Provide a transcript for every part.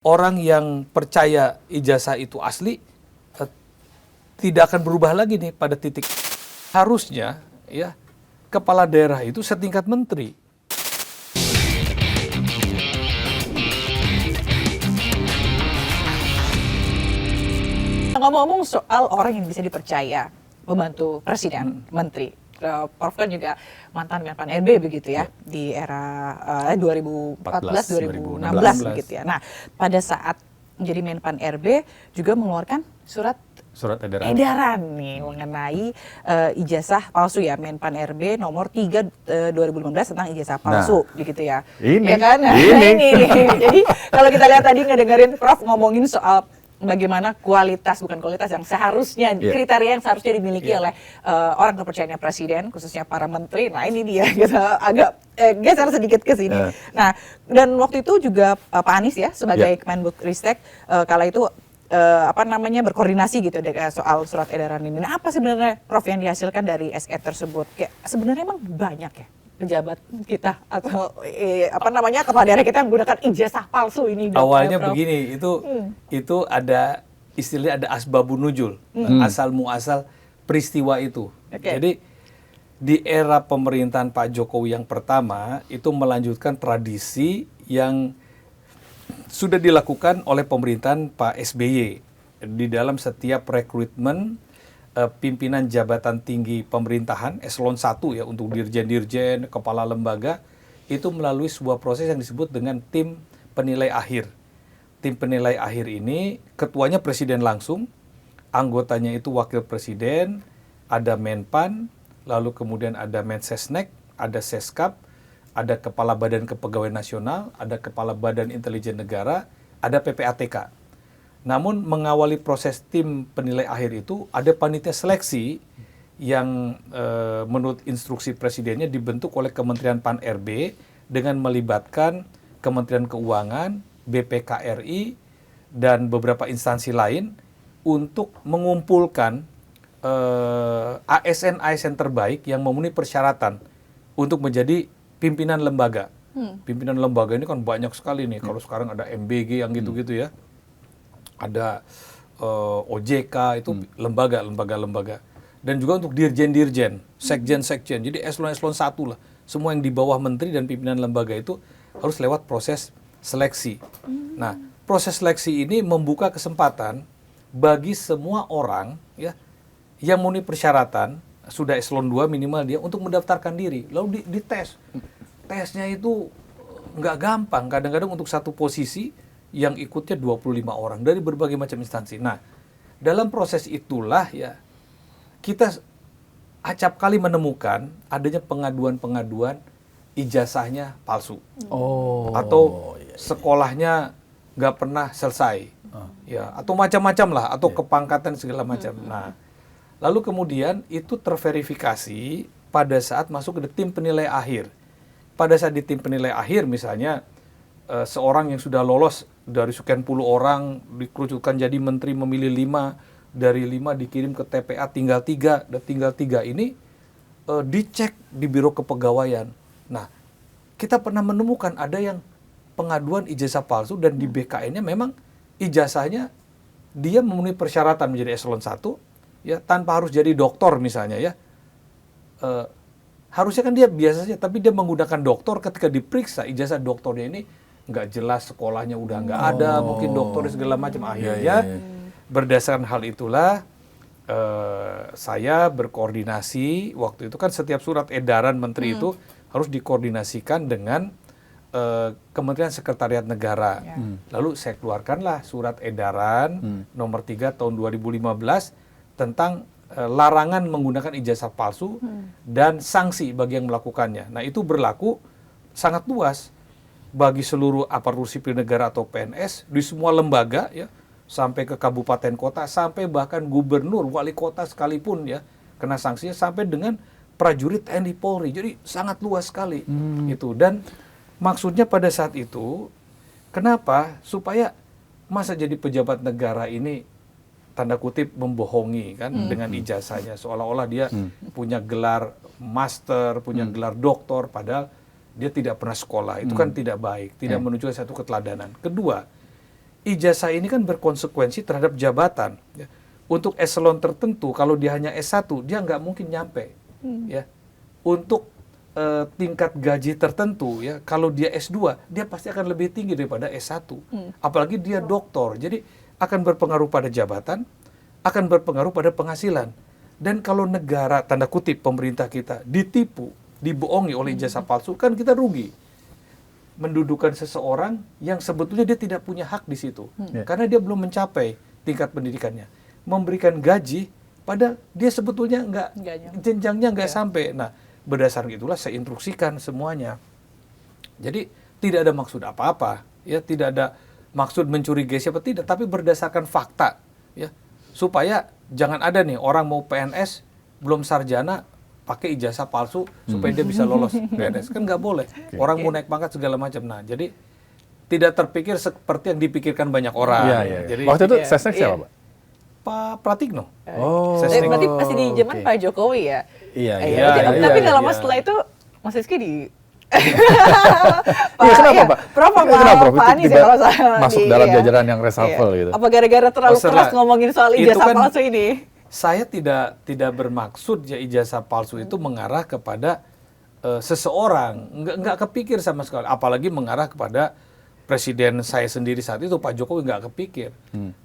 Orang yang percaya ijazah itu asli tidak akan berubah lagi nih pada titik. Harusnya ya kepala daerah itu setingkat menteri. Ngomong-ngomong soal orang yang bisa dipercaya membantu presiden, menteri, Prof kan juga mantan Menpan RB begitu ya, di era 2014-2016 begitu ya. Nah, pada saat menjadi Menpan RB juga mengeluarkan surat edaran nih mengenai ijazah palsu ya, Menpan RB nomor 3 2015 tentang ijazah palsu begitu ya. Ini, ya kan? Ini. Jadi kalau kita lihat tadi ngedengerin Prof ngomongin soal bagaimana bukan kualitas yang seharusnya, kriteria yang seharusnya dimiliki oleh orang kepercayaannya presiden, khususnya para menteri. Nah ini dia, kita agak geser sedikit ke sini. Nah, dan waktu itu juga Pak Anies ya, sebagai Kemenbudristek, kala itu berkoordinasi gitu soal surat edaran ini. Nah, apa sebenarnya Prof yang dihasilkan dari SE tersebut? Kayak sebenarnya emang banyak ya pejabat kita atau kepala daerah kita yang menggunakan ijazah palsu ini. Awalnya begini, itu ada istilahnya ada asbabun nuzul, asal muasal peristiwa itu. Jadi di era pemerintahan Pak Jokowi yang pertama itu melanjutkan tradisi yang sudah dilakukan oleh pemerintahan Pak SBY di dalam setiap rekrutmen pimpinan jabatan tinggi pemerintahan eselon 1 ya, untuk dirjen-dirjen, kepala lembaga, itu melalui sebuah proses yang disebut dengan tim penilai akhir. Tim penilai akhir ini ketuanya presiden langsung, anggotanya itu wakil presiden, ada Menpan, lalu kemudian ada Mensesnek, ada Seskap, ada Kepala Badan Kepegawaian Nasional, ada Kepala Badan Intelijen Negara, ada PPATK. Namun mengawali proses tim penilai akhir itu ada panitia seleksi yang menurut instruksi presidennya dibentuk oleh Kementerian Pan RB dengan melibatkan Kementerian Keuangan, BPKRI, dan beberapa instansi lain untuk mengumpulkan ASN-ASN terbaik yang memenuhi persyaratan untuk menjadi pimpinan lembaga. Pimpinan lembaga ini kan banyak sekali nih. Kalau sekarang ada MBG yang gitu-gitu ya. Ada OJK, itu lembaga. Dan juga untuk dirjen-dirjen, sekjen-sekjen. Jadi eselon-eselon 1 lah. Semua yang di bawah menteri dan pimpinan lembaga itu harus lewat proses seleksi. Nah, proses seleksi ini membuka kesempatan bagi semua orang ya yang memenuhi persyaratan, sudah eselon 2 minimal dia, untuk mendaftarkan diri. Lalu dites. Tesnya itu nggak gampang. Kadang-kadang untuk satu posisi yang ikutnya 25 orang dari berbagai macam instansi. Nah, dalam proses itulah ya kita acap kali menemukan adanya pengaduan-pengaduan ijazahnya palsu. Atau sekolahnya nggak pernah selesai. Ya, atau macam-macam lah, atau kepangkatan segala macam. Nah, lalu kemudian itu terverifikasi pada saat masuk ke tim penilai akhir. Pada saat di tim penilai akhir misalnya seorang yang sudah lolos dari sekian puluh orang dikerucutkan jadi menteri, memilih 5, dari 5 dikirim ke TPA tinggal 3, dan tinggal 3 ini dicek di Biro Kepegawaian. Nah, kita pernah menemukan ada yang pengaduan ijazah palsu dan di BKN-nya memang ijazahnya dia memenuhi persyaratan menjadi eselon 1 ya, tanpa harus jadi doktor misalnya ya. Harusnya kan dia biasa saja, tapi dia menggunakan doktor. Ketika diperiksa ijazah doktornya ini nggak jelas, sekolahnya udah nggak ada, mungkin dokter segala macam. Akhirnya berdasarkan hal itulah saya berkoordinasi. Waktu itu kan setiap surat edaran menteri itu harus dikoordinasikan dengan Kementerian Sekretariat Negara. Lalu saya keluarkanlah surat edaran nomor 3 tahun 2015 tentang larangan menggunakan ijazah palsu dan sanksi bagi yang melakukannya. Nah, itu berlaku sangat luas bagi seluruh aparatur sipil negara atau PNS di semua lembaga ya, sampai ke kabupaten kota, sampai bahkan gubernur, wali kota sekalipun ya kena sanksinya, sampai dengan prajurit TNI Polri. Jadi sangat luas sekali itu. Dan maksudnya pada saat itu kenapa? Supaya masa jadi pejabat negara ini tanda kutip membohongi kan dengan ijazahnya, seolah-olah dia punya gelar master, punya gelar doktor, padahal dia tidak pernah sekolah. Itu kan tidak baik, tidak menunjukkan satu keteladanan. Kedua, ijazah ini kan berkonsekuensi terhadap jabatan. Ya. Untuk eselon tertentu, kalau dia hanya S1, dia nggak mungkin nyampe. Ya. Untuk tingkat gaji tertentu, ya, kalau dia S2, dia pasti akan lebih tinggi daripada S1. Apalagi dia doktor. Jadi akan berpengaruh pada jabatan, akan berpengaruh pada penghasilan. Dan kalau negara, tanda kutip pemerintah kita, ditipu, dibohongi oleh ijazah palsu, kan kita rugi. Mendudukan seseorang yang sebetulnya dia tidak punya hak di situ. Karena dia belum mencapai tingkat pendidikannya. Memberikan gaji pada dia sebetulnya jenjangnya nggak sampai. Nah, berdasarkan itulah saya instruksikan semuanya. Jadi tidak ada maksud apa-apa, ya, tidak ada maksud mencurigai siapa, tidak, tapi berdasarkan fakta, ya, supaya jangan ada nih orang mau PNS belum sarjana pakai ijazah palsu supaya dia bisa lolos PNS, kan nggak boleh. Orang mau naik pangkat segala macam. Nah, jadi tidak terpikir seperti yang dipikirkan banyak orang. Jadi waktu itu Sesnek siapa, Pak? Pak Pratikno. Berarti pasti di zaman Pak Jokowi ya. Tapi nggak lama setelah itu Mas Rizky di Kenapa, Pak? Prof sama Pak Anies ya kalau saya masuk dalam jajaran yang reshuffle gitu. Apa gara-gara terlalu keras ngomongin soal ijazah palsu ini? Saya tidak bermaksud ya ijazah palsu itu mengarah kepada seseorang, nggak kepikir sama sekali. Apalagi mengarah kepada presiden saya sendiri saat itu, Pak Jokowi, nggak kepikir.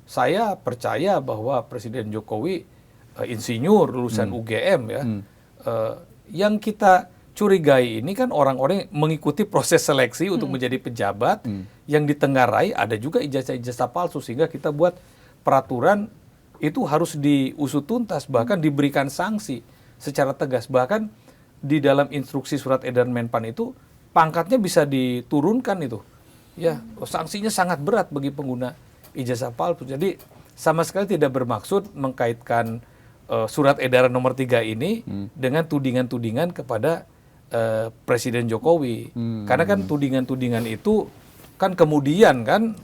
Saya percaya bahwa Presiden Jokowi insinyur lulusan UGM ya. Yang kita curigai ini kan orang-orang yang mengikuti proses seleksi untuk menjadi pejabat yang ditengarai ada juga ijazah-ijazah palsu, sehingga kita buat peraturan itu harus diusut tuntas, bahkan diberikan sanksi secara tegas. Bahkan di dalam instruksi surat edaran Menpan itu pangkatnya bisa diturunkan itu. Ya, sanksinya sangat berat bagi pengguna ijazah palsu. Jadi sama sekali tidak bermaksud mengkaitkan surat edaran nomor 3 ini dengan tudingan-tudingan kepada Presiden Jokowi. Karena kan tudingan-tudingan itu kan kemudian kan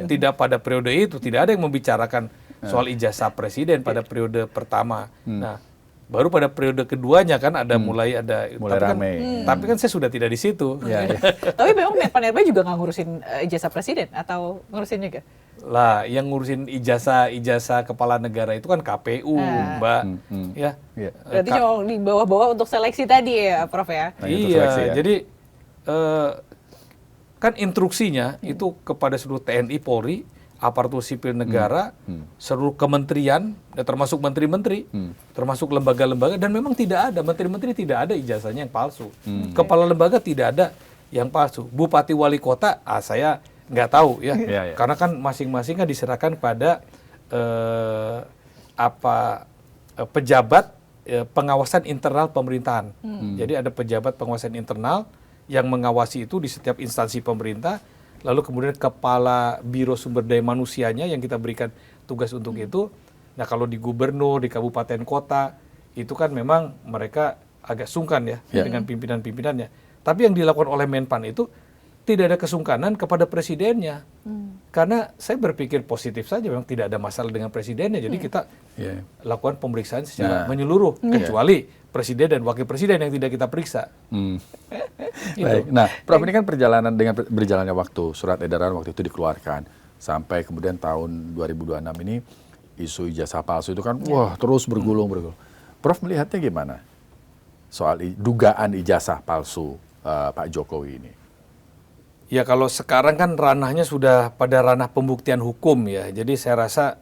tidak pada periode itu, tidak ada yang membicarakan soal ijazah presiden pada periode pertama. Nah, baru pada periode keduanya kan ada mulai ramai. Tapi kan saya sudah tidak di situ. Tapi memang Menpan RB juga nggak ngurusin ijazah presiden atau ngurusin juga? Lah, yang ngurusin ijazah kepala negara itu kan KPU, Mbak. Ya. Berarti cuma di bawah-bawah untuk seleksi tadi ya, Prof ya? Nah, iya, jadi kan instruksinya itu kepada seluruh TNI, Polri, aparatur sipil negara, seluruh kementerian, ya, termasuk menteri-menteri, termasuk lembaga-lembaga, dan memang tidak ada, menteri-menteri tidak ada ijazahnya yang palsu. Kepala lembaga tidak ada yang palsu. Bupati wali kota, saya nggak tahu ya, karena kan masing-masing kan diserahkan pada pejabat pengawasan internal pemerintahan. Jadi ada pejabat pengawasan internal yang mengawasi itu di setiap instansi pemerintah. Lalu kemudian kepala biro sumber daya manusianya yang kita berikan tugas untuk itu. Nah, kalau di gubernur, di kabupaten kota, itu kan memang mereka agak sungkan ya dengan pimpinan-pimpinannya. Tapi yang dilakukan oleh Menpan itu tidak ada kesungkanan kepada presidennya. Karena saya berpikir positif saja, memang tidak ada masalah dengan presidennya. Jadi kita lakukan pemeriksaan secara menyeluruh, kecuali presiden dan wakil presiden yang tidak kita periksa. Baik. Nah, Prof, ini kan perjalanan dengan berjalannya waktu, surat edaran waktu itu dikeluarkan sampai kemudian tahun 2026 ini isu ijazah palsu itu kan terus bergulung. Prof melihatnya gimana soal dugaan ijazah palsu Pak Jokowi ini? Ya, kalau sekarang kan ranahnya sudah pada ranah pembuktian hukum ya. Jadi saya rasa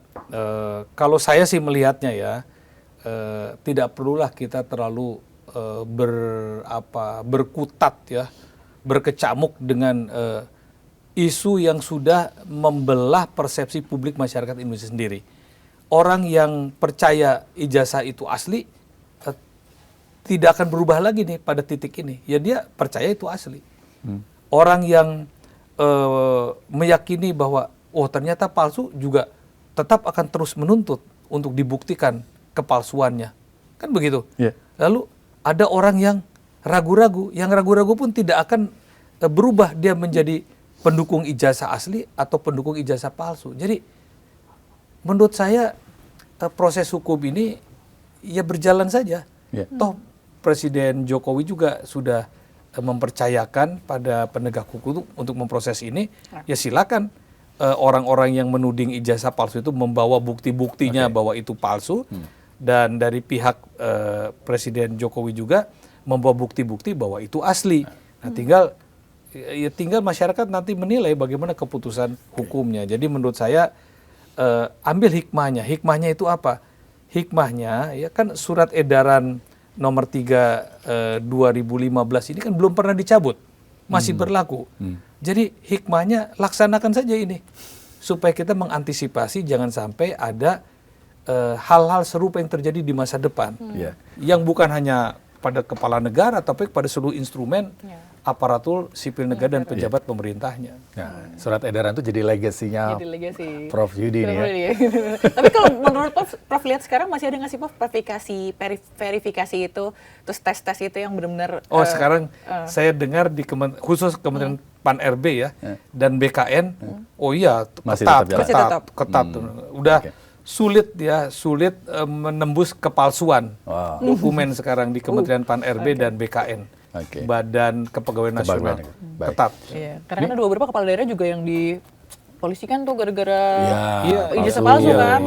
kalau saya sih melihatnya ya, tidak perlulah kita terlalu berkutat ya, berkecamuk dengan isu yang sudah membelah persepsi publik masyarakat Indonesia sendiri. Orang yang percaya ijazah itu asli tidak akan berubah lagi nih pada titik ini. Ya dia percaya itu asli. Orang yang meyakini bahwa ternyata palsu juga tetap akan terus menuntut untuk dibuktikan kepalsuannya. Kan begitu. Lalu ada orang yang ragu-ragu, pun tidak akan berubah dia menjadi pendukung ijazah asli atau pendukung ijazah palsu. Jadi menurut saya proses hukum ini ya berjalan saja. Toh Presiden Jokowi juga sudah mempercayakan pada penegak hukum untuk memproses ini, ya silakan orang-orang yang menuding ijazah palsu itu membawa bukti-buktinya bahwa itu palsu, dan dari pihak Presiden Jokowi juga membawa bukti-bukti bahwa itu asli. Nah, tinggal masyarakat nanti menilai bagaimana keputusan hukumnya. Jadi menurut saya ambil hikmahnya. Hikmahnya itu apa? Hikmahnya ya kan surat edaran nomor 3 2015 ini kan belum pernah dicabut. Masih berlaku. Jadi hikmahnya laksanakan saja ini. Supaya kita mengantisipasi jangan sampai ada hal-hal serupa yang terjadi di masa depan. Yang bukan hanya pada kepala negara, tapi pada seluruh instrumen aparatur sipil negara dan pejabat pemerintahnya. Nah, surat edaran itu jadi legasinya Prof Yudi nih ya. Tapi kalau menurut Prof lihat sekarang masih ada nggak sih Prof verifikasi itu, terus tes-tes itu yang benar-benar... Sekarang saya dengar di khusus Kementerian Pan-RB ya, dan BKN, masih ketat. Udah sulit menembus kepalsuan dokumen sekarang di Kementerian Pan-RB dan BKN. Badan Kepegawaian Nasional ketat. Iya, karena kan ada beberapa kepala daerah juga yang dipolisikan tuh gara-gara ijazah palsu kan.